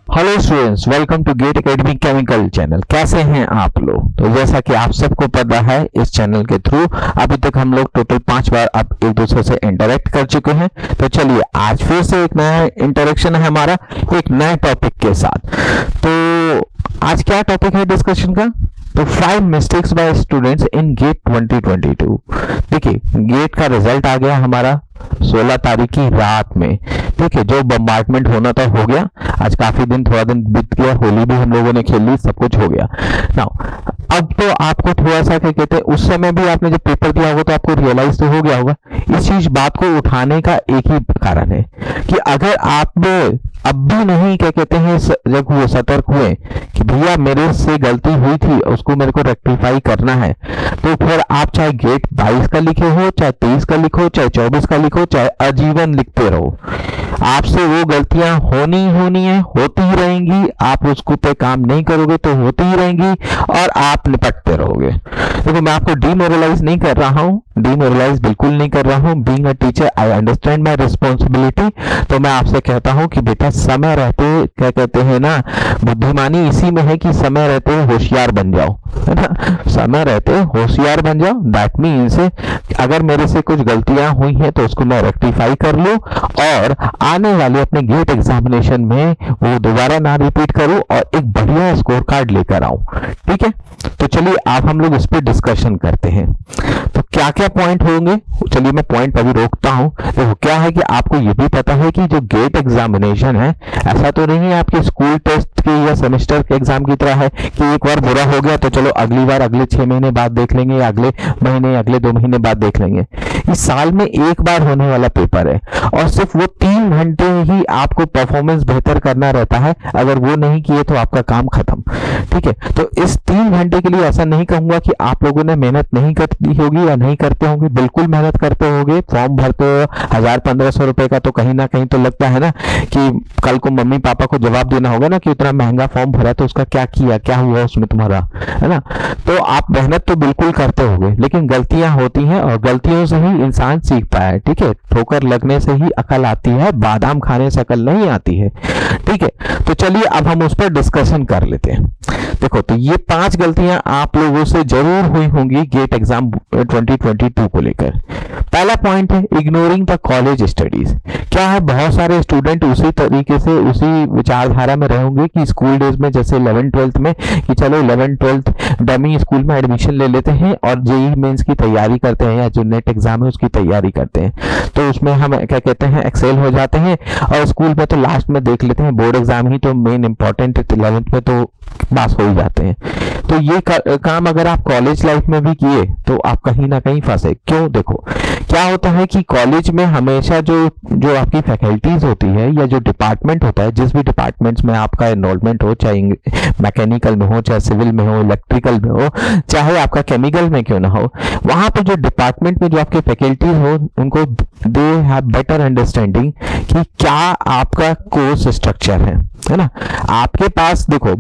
Hello students, welcome to GATE academy chemical channel. कैसे हैं आप लोग? तो जैसा कि आप सबको पता है, इस चैनल के थ्रू अभी तक हम लोग टोटल 5 बार अब एक दूसरे से इंटरेक्ट कर चुके हैं। तो चलिए आज फिर से एक नया इंटरेक्शन है हमारा एक नए टॉपिक के साथ। तो आज क्या टॉपिक है डिस्कशन का? तो 5 mistakes by students in GATE 2022। देखिए, गेट का रिजल्ट आ गया हमारा 16 तारीख की रात में। ठीक है, जो बम्बार्डमेंट होना था हो गया। आज काफी दिन, थोड़ा दिन बीत गया, होली भी हम लोगों ने खेल ली, सब कुछ हो गया। नाउ अब तो आपको थोड़ा सा क्या कहते हैं, उस समय भी आपने जब पेपर दिया होगा तो आपको रियलाइज तो हो गया होगा। इस चीज बात को उठाने का एक ही कारण है कि अगर आप अब भी नहीं क्या कहते हैं जब हुए सतर्क हुए कि भैया मेरे से गलती हुई थी, उसको मेरे को रेक्टिफाई करना है, तो फिर आप चाहे गेट 22 का लिखे हो, चाहे 23 का लिखो, चाहे 24 का लिखो, चाहे आजीवन लिखते रहो, आपसे वो गलतियां होनी है, होती ही रहेंगी। आप उसको पे काम नहीं करोगे तो होती ही रहेंगी और आप निपटते रहोगे। देखो, मैं आपको डीमोरलाइज नहीं कर रहा हूँ, डीमोरलाइज बिल्कुल नहीं कर रहा हूँ। Being a teacher I understand my responsibility. तो मैं आपसे कहता हूँ कि बेटा समय रहते क्या कहते हैं ना, बुद्धिमानी इसी में है कि समय रहते होशियार बन जाओ, है ना। समय रहते होशियार बन जाओ। दैट मीन्स अगर मेरे से कुछ गलतियां हुई हैं तो उसको मैं रेक्टिफाई कर लूं और आने वाले अपने गेट एग्जामिनेशन में वो दोबारा ना रिपीट करूं और एक बढ़िया स्कोर कार्ड लेकर आऊं। ठीक है, तो चलिए आप हम लोग इस पे डिस्कशन करते हैं। तो क्या क्या पॉइंट होंगे, चलिए मैं पॉइंट अभी रोकता हूं। तो क्या है कि आपको ये भी पता है कि जो गेट एग्जामिनेशन है, ऐसा तो नहीं है आपके स्कूल टेस्ट के या सेमेस्टर के एग्जाम की तरह है कि एक बार बुरा हो गया तो चलो अगली बार अगले 6 महीने बाद देख लेंगे, या अगले महीने अगले 2 महीने बाद देख लेंगे। इस साल में एक बार होने वाला पेपर है और सिर्फ वो 3 घंटे ही आपको परफॉर्मेंस बेहतर करना रहता है। अगर वो नहीं किए तो आपका काम खत्म। ठीक है, तो इस 3 घंटे के लिए ऐसा नहीं कहूंगा कि आप लोगों ने मेहनत नहीं करती होगी या नहीं करते होंगे, बिल्कुल मेहनत करते होंगे। फॉर्म भरते हो 1000-1500 रुपए का, तो कहीं ना कहीं तो लगता है ना कि कल को मम्मी पापा को जवाब देना होगा ना कि इतना महंगा फॉर्म भरा तो उसका क्या किया, क्या हुआ उसमें तुम्हारा, है ना। तो आप मेहनत तो बिल्कुल करते होंगे, लेकिन गलतियां होती हैं और गलतियों से ही इंसान सीखता है। ठीक है, ठोकर लगने से ही अकल आती है, बादाम खाने से अकल नहीं आती है। ठीक है, तो चलिए अब हम उस पर डिस्कशन कर लेते हैं। देखो, तो ये 5 गलतियां आप लोगों से जरूर हुई होंगी गेट एग्जाम 2022 को लेकर। पहला पॉइंट है इग्नोरिंग द कॉलेज स्टडीज। क्या है, बहुत सारे स्टूडेंट उसी तरीके से उसी विचारधारा में रहेंगे कि स्कूल डेज में जैसे 11th-12th में कि चलो 11th-12th डमी स्कूल में एडमिशन ले लेते हैं और जेईई मेंस की तैयारी करते हैं या जो नेट एग्जाम है उसकी तैयारी करते हैं, तो उसमें हम क्या कहते हैं एक्सेल हो जाते हैं और स्कूल में तो लास्ट में देख लेते हैं बोर्ड एग्जाम ही तो मेन इंपॉर्टेंट 11th में तो पास हो ही जाते हैं। तो ये काम अगर आप कॉलेज लाइफ में भी किए तो आप कहीं ना कहीं फंसे। क्यों? देखो, क्या होता है कि कॉलेज में हमेशा जो आपकी फैकल्टीज होती है या जो डिपार्टमेंट होता है, जिस भी डिपार्टमेंट्स में आपका एनरोलमेंट हो, चाहे मैकेनिकल में हो, चाहे सिविल में हो, इलेक्ट्रिकल में हो, चाहे आपका केमिकल में क्यों ना हो, वहां पर जो डिपार्टमेंट में जो आपके फैकल्टीज हो उनको दे हैव बेटर अंडरस्टैंडिंग कि क्या आपका कोर्स स्ट्रक्चर है ना। आपके पास देखो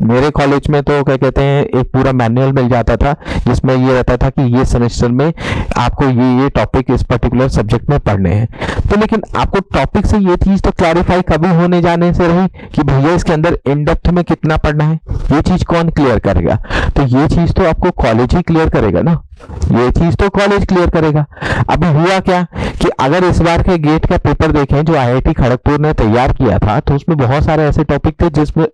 मेरे कॉलेज में तो क्या कहते हैं एक पूरा मैनुअल मिल जाता था जिसमें ये रहता था कि ये सेमेस्टर में आपको ये टॉपिक इस पर्टिकुलर सब्जेक्ट में पढ़ने हैं। तो लेकिन आपको टॉपिक से ये चीज तो क्लैरिफाई कभी होने जाने से रही कि भैया इसके अंदर इन डेप्थ में कितना पढ़ना है, ये चीज कौन क्लियर करेगा? तो ये चीज तो आपको कॉलेज ही क्लियर करेगा ना, ये चीज तो कॉलेज क्लियर करेगा। अभी हुआ क्या कि अगर इस बार के गेट का पेपर देखें जो आईआईटी खड़गपुर ने तैयार किया था, तो उसमें बहुत सारे ऐसे टॉपिक थे जिसमें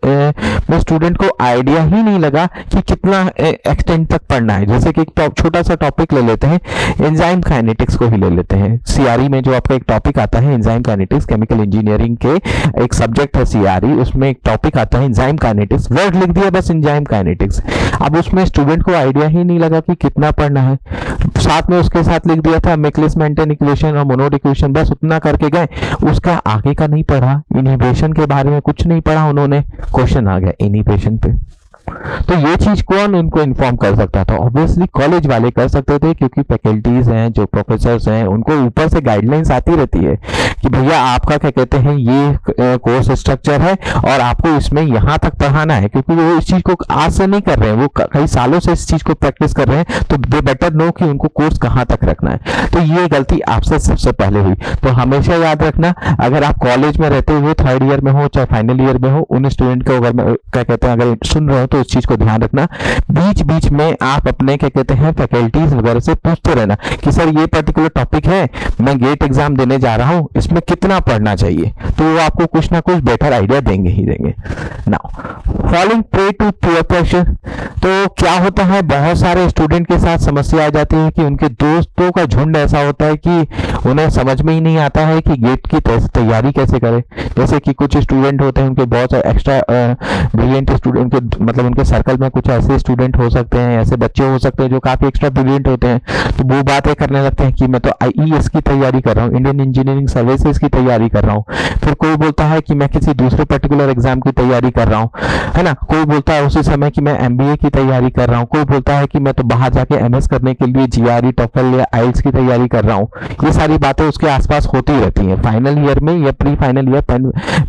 स्टूडेंट को आइडिया ही नहीं लगा कि कितना एक्सटेंड तक पढ़ना है। जैसे कि एक छोटा सा टॉपिक ले लेते हैं, एंजाइम काइनेटिक्स को ही ले लेते हैं। सीआरई में जो आपका एक टॉपिक आता है एंजाइम काइनेटिक्स, केमिकल इंजीनियरिंग के एक सब्जेक्ट है सीआरई, उसमें एक टॉपिक आता है एंजाइम काइनेटिक्स। वर्ड लिख दिया बस एंजाइम काइनेटिक्स। अब उसमें स्टूडेंट को आइडिया ही नहीं लगा कि कितना पढ़ना है। साथ में उसके साथ लिख दिया था मिक्लिस मेंटेन इक्वेशन और मोनोड इक्वेशन, बस उतना करके गए, उसका आगे का नहीं पढ़ा। इनहिबिशन के बारे में कुछ नहीं पढ़ा उन्होंने। क्वेश्चन आ गया इनहिबिशन पे, तो ये चीज कौन उनको इन्फॉर्म कर सकता था? ऑब्वियसली कॉलेज वाले कर सकते थे, क्योंकि फैकल्टीज हैं, जो प्रोफेसर्स हैं, उनको ऊपर से गाइडलाइंस आती रहती है कि भैया आपका क्या कहते हैं ये कोर्स स्ट्रक्चर है और आपको इसमें यहाँ तक पढ़ाना है, क्योंकि वो इस चीज को आज से नहीं कर रहे हैं, वो कई सालों से इस चीज को प्रैक्टिस कर रहे हैं, तो दे बेटर नो कि उनको कोर्स कहाँ तक रखना है। तो ये गलती आपसे सबसे पहले हुई। तो हमेशा याद रखना, अगर आप कॉलेज में रहते हो, थर्ड ईयर में हो चाहे फाइनल ईयर में हो, उन स्टूडेंट को अगर क्या कहते हैं अगर सुन रहे हो तो इस चीज को ध्यान रखना, बीच बीच में आप अपने क्या कहते हैं फैकल्टीज वगैरह से पूछते रहना कि सर ये पर्टिकुलर टॉपिक है, मैं गेट एग्जाम देने जा रहा हूँ, इसमें कितना पढ़ना चाहिए, तो वो आपको कुछ ना कुछ बेटर आइडिया देंगे ही देंगे। Now following prey to peer pressure, तो क्या होता है बहुत सारे स्टूडेंट के साथ समस्या आ जाती है कि उनके दोस्तों का झुंड ऐसा होता है कि उन्हें समझ में ही नहीं आता है कि गेट की तैयारी कैसे करें। जैसे कि कुछ स्टूडेंट होते हैं, उनके बहुत सारे एक्स्ट्रा ब्रिलियंट स्टूडेंट के मतलब उनके सर्कल में कुछ ऐसे स्टूडेंट हो सकते हैं, ऐसे बच्चे हो सकते हैं जो काफी एक्स्ट्रा ब्रिलियंट होते हैं, तो वो बातें करने लगते हैं कि मैं तो आईईएस की तैयारी कर रहा हूँ, इंडियन इंजीनियरिंग सर्विसेज की तैयारी कर रहा हूँ। फिर कोई बोलता है कि मैं किसी दूसरे पर्टिकुलर एग्जाम की तैयारी कर रहा हूँ, है ना। कोई बोलता है उसी समय कि मैं एमबीए की तैयारी कर रहा हूँ, कोई बोलता है कि मैं तो बाहर जाके एमएस करने के लिए जीआरई टॉफल या आइल्स की तैयारी कर रहा हूँ। ये सारी बातें उसके आसपास होती रहती हैं फाइनल ईयर में या प्री फाइनल ईयर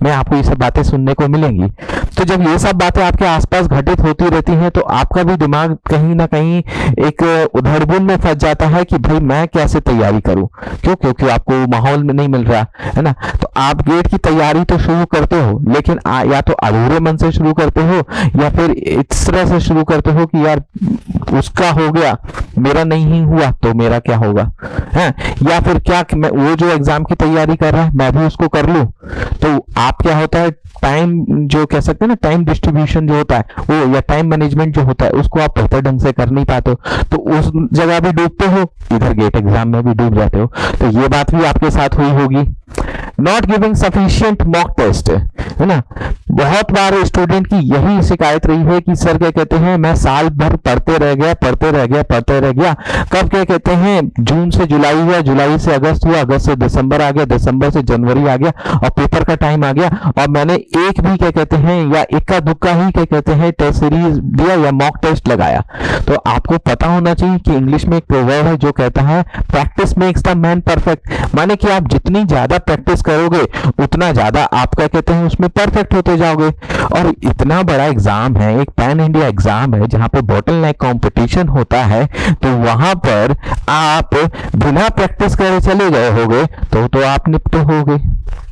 में, आपको ये सब बातें सुनने को मिलेंगी। तो जब ये सब बातें आपके आसपास घटित होती रहती हैं तो आपका भी दिमाग कहीं ना कहीं एक उधड़बुन में फंस जाता है कि भाई मैं कैसे तैयारी करूं, क्यों? क्योंकि आपको माहौल में नहीं मिल रहा है ना। तो आप गेट की तैयारी तो शुरू करते हो, लेकिन या तो अधूरे मन से शुरू करते हो या फिर इस तरह से शुरू करते हो कि यार उसका हो गया, मेरा नहीं हुआ तो मेरा क्या होगा, है। या फिर क्या मैं वो जो एग्जाम की तैयारी कर रहा है मैं भी उसको कर लूं। तो आप क्या होता है, टाइम जो कह सकते हैं ना, टाइम डिस्ट्रीब्यूशन जो होता है वो या टाइम मैनेजमेंट जो होता है उसको आप बेहतर ढंग से कर नहीं पाते हो, तो उस जगह भी डूबते हो, इधर गेट एग्जाम में भी डूब जाते हो। तो ये बात भी आपके साथ हुई होगी। Not giving sufficient mock test, है ना। बहुत बार स्टूडेंट की यही शिकायत रही है कि सर क्या कहते हैं मैं साल भर पढ़ते रह गया, कब क्या कहते हैं जून से जुलाई हुआ, जुलाई से अगस्त हुआ, अगस्त से दिसंबर आ गया, दिसंबर से जनवरी आ गया और पेपर का टाइम आ गया और मैंने एक भी क्या कहते हैं या इक्का दुक्का ही क्या कहते हैं टेस्ट सीरीज दिया या मॉक टेस्ट लगाया। तो आपको पता होना चाहिए कि इंग्लिश में एक प्रोवर्ब है जो कहता है practice makes the man perfect, माने कि आप जितनी ज्यादा प्रैक्टिस करोगे उतना ज्यादा आप क्या कहते हैं उसमें परफेक्ट होते जाओगे। और इतना बड़ा एग्जाम है, एक पैन इंडिया एग्जाम है जहां पे बॉटल नेक कंपटीशन होता है, तो वहां पर आप बिना प्रैक्टिस करे चले गए होगे तो आप निपट होगे,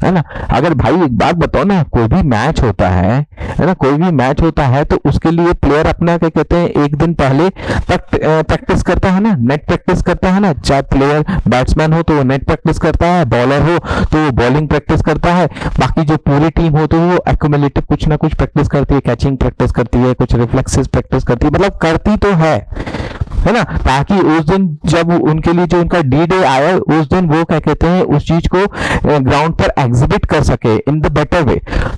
है ना। अगर भाई एक बात बताओ ना, कोई भी मैच होता है ना, कोई भी मैच होता है तो उसके लिए प्लेयर अपना क्या कहते हैं एक दिन पहले प्रैक्टिस करता है ना, नेट प्रैक्टिस करता है ना। चाहे प्लेयर बैट्समैन हो तो वो नेट प्रैक्टिस करता है, बॉलर हो तो वो बॉलिंग प्रैक्टिस करता है, बाकी जो पूरी टीम हो तो वो एक्यूमुलेटिव कुछ ना कुछ प्रैक्टिस करती है, कैचिंग प्रैक्टिस करती है, कुछ रिफ्लेक्सेस प्रैक्टिस करती है, मतलब करती तो है ना, ताकि उस दिन जब उनके लिए जो उनका डी डे आया उस दिन वो क्या कहते हैं उस चीज को ग्राउंड पर एग्जिबिट कर सके इन द बेटर वे।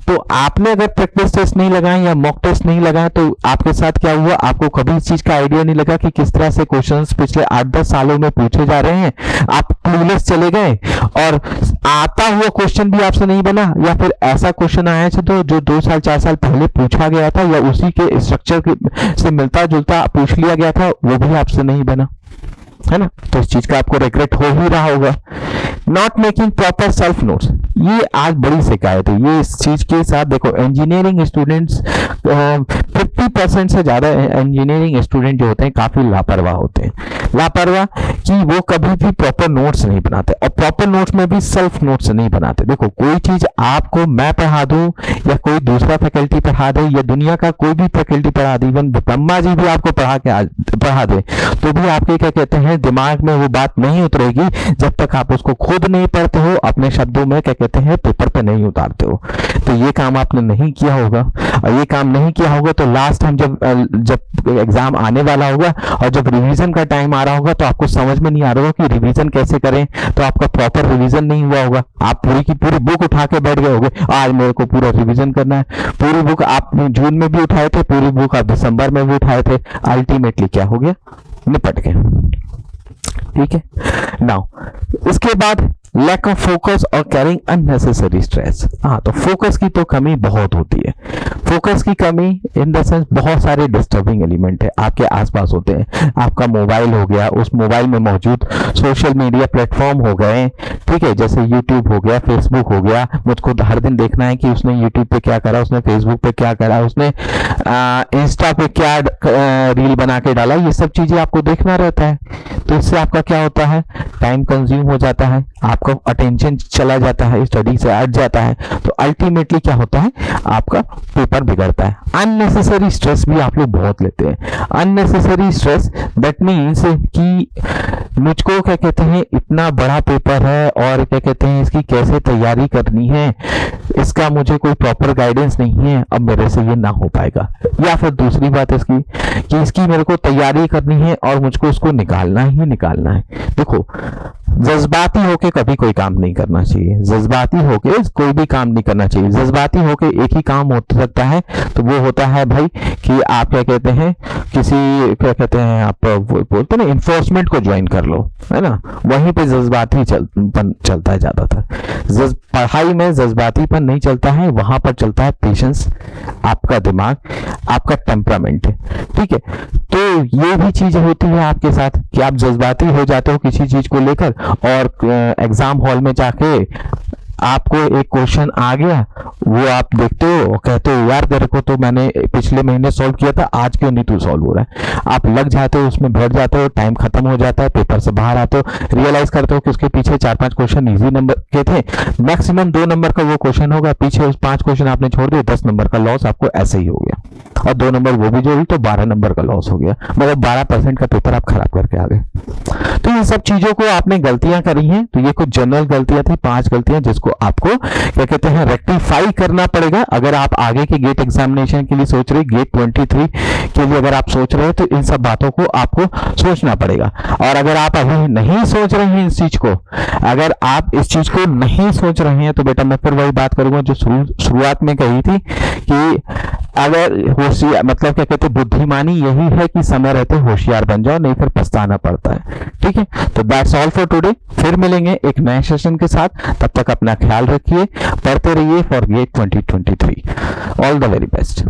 तो आपने अगर प्रैक्टिस टेस्ट नहीं लगाए या मॉक टेस्ट नहीं लगाए तो आपके साथ क्या हुआ, आपको कभी इस चीज का आइडिया नहीं लगा कि किस तरह से क्वेश्चंस पिछले 8-10 सालों में पूछे जा रहे हैं। आप क्लूलेस चले गए और आता हुआ क्वेश्चन भी आपसे नहीं बना, या फिर ऐसा क्वेश्चन आया तो जो 2 साल 4 साल पहले पूछा गया था या उसी के स्ट्रक्चर से मिलता जुलता पूछ लिया गया था, वो भी आपसे नहीं बना, है ना। तो इस चीज का आपको रिग्रेट हो ही रहा होगा। Not making proper self notes, ये आज बड़ी शिकायत है। ये इस चीज के साथ देखो इंजीनियरिंग स्टूडेंट्स 50% से ज्यादा इंजीनियरिंग स्टूडेंट जो होते हैं काफी लापरवाह होते हैं। लापरवाह कि वो कभी भी प्रॉपर नोट्स नहीं बनाते और प्रॉपर नोट्स में भी सेल्फ नोट्स नहीं बनाते। देखो कोई चीज आपको मैं पढ़ा दूं या कोई दूसरा फैकल्टी पढ़ा दे या दुनिया का कोई भी फैकल्टी पढ़ा दे, इवन ब्रह्मा जी भी आपको पढ़ा दे, तो भी आपके क्या कहते हैं दिमाग में वो बात नहीं उतरेगी जब तक आप उसको खुद नहीं पढ़ते हो, अपने शब्दों में क्या कहते हैं पेपर पे नहीं उतारते हो। तो ये काम आपने नहीं किया होगा, और ये काम नहीं किया होगा तो लास्ट टाइम जब एग्जाम आने वाला होगा और जब रिवीजन का टाइम आ रहा होगा तो आपको समझ में नहीं आ रहा होगा कि रिवीजन कैसे करें, तो आपका प्रॉपर रिवीजन नहीं हुआ होगा। आप पूरी की पूरी बुक उठा के बैठ गए होगे, आज मेरे को पूरा रिवीजन करना है। पूरी बुक आप जून में भी उठाए थे, पूरी बुक आप दिसंबर में भी उठाए थे, अल्टीमेटली क्या हो गया, निपट गए। ठीक है। नाउ इसके बाद लैक ऑफ फोकस और कैरिंग अननेसेसरी स्ट्रेस। हाँ, तो फोकस की तो कमी बहुत होती है। फोकस की कमी इन द सेंस बहुत सारे डिस्टर्बिंग एलिमेंट है आपके आसपास होते हैं। आपका मोबाइल हो गया, उस मोबाइल में मौजूद सोशल मीडिया प्लेटफॉर्म हो गए, ठीक है, जैसे यूट्यूब हो गया, फेसबुक हो गया। मुझको हर दिन देखना है कि उसने यूट्यूब पे क्या करा, उसने फेसबुक पे क्या करा, उसने इंस्टा पे क्या रील बना के डाला, ये सब चीजें आपको देखना रहता है। तो इससे आपका क्या होता है, टाइम कंज्यूम हो जाता है, आपका अटेंशन चला जाता है, स्टडी से हट जाता है। तो अल्टीमेटली क्या होता है, आपका पेपर बिगड़ता है। अननेसेसरी स्ट्रेस भी आप लोग बहुत लेते हैं। अननेसेसरी स्ट्रेस दैट मीन्स कि मुझको क्या कहते हैं, इतना बड़ा पेपर है और क्या कहते हैं, इसकी कैसे तैयारी करनी है, इसका मुझे कोई प्रॉपर गाइडेंस नहीं है, अब मेरे से ये ना हो पाएगा। या फिर दूसरी बात इसकी कि इसकी मेरे को तैयारी करनी है और मुझको उसको निकालना ही निकालना है। देखो, जज्बाती होके कभी कोई काम नहीं करना चाहिए। जज्बाती होके कोई भी काम नहीं करना चाहिए। जज्बाती होके एक ही काम हो सकता है, तो वो होता है भाई कि आप क्या कहते हैं, किसी क्या कहते हैं, आप बोलते हैं ना, इन्फोर्समेंट को ज्वाइन कर लो, है ना, वहीं पे जज्बाती चलता है ज्यादातर। पढ़ाई में जज्बातीपन नहीं चलता है, वहां पर चलता है पेशेंस, आपका दिमाग, आपका टेम्परामेंट, ठीक है। तो ये भी चीज होती है आपके साथ कि आप जज्बाती हो जाते हो किसी चीज को लेकर, और एग्जाम हॉल में जाके आपको एक क्वेश्चन आ गया, वो आप देखते हो और कहते हो यार तेरे को तो मैंने पिछले महीने सॉल्व किया था, आज क्यों नहीं तू सॉल्व हो रहा है। आप लग जाते हो, उसमें बैठ जाते हो, टाइम खत्म हो जाता है, पेपर से बाहर आते हो, रियलाइज करते हो कि उसके पीछे 4-5 क्वेश्चन इजी नंबर के थे, मैक्सिमम 2 नंबर का वो क्वेश्चन होगा, पीछे उस 5 क्वेश्चन आपने छोड़ दिए, 10 नंबर का लॉस आपको ऐसे ही हो गया। और 2 नंबर वो भी जोड़ी तो 12 नंबर का लॉस हो गया, मतलब 12% का पेपर आप खराब करके आ गए। तो ये सब चीजों को आपने गलतियां करी हैं। तो ये कुछ जनरल गलतियां थी, 5 गलतियां जिसको आपको क्या कहते हैं, रेक्टिफाई करना पड़ेगा। अगर आप आगे के गेट एग्जामिनेशन के लिए सोच रहे, गेट 23 के लिए अगर आप सोच रहे हो, तो इन सब बातों को आपको सोचना पड़ेगा। और अगर आप अभी नहीं सोच रहे हैं इस चीज को, अगर आप इस चीज को नहीं सोच रहे हैं, तो बेटा मैं फिर वही बात करूंगा जो शुरुआत में कही थी कि अगर होशियार, मतलब क्या कहते हैं, बुद्धिमानी यही है कि समय रहते होशियार बन जाओ, नहीं फिर पछताना पड़ता है, ठीक है। तो दैट्स ऑल फॉर टुडे। फिर मिलेंगे एक नए सेशन के साथ, तब तक अपना ख्याल रखिए, पढ़ते रहिए for GATE 2023। All the very best.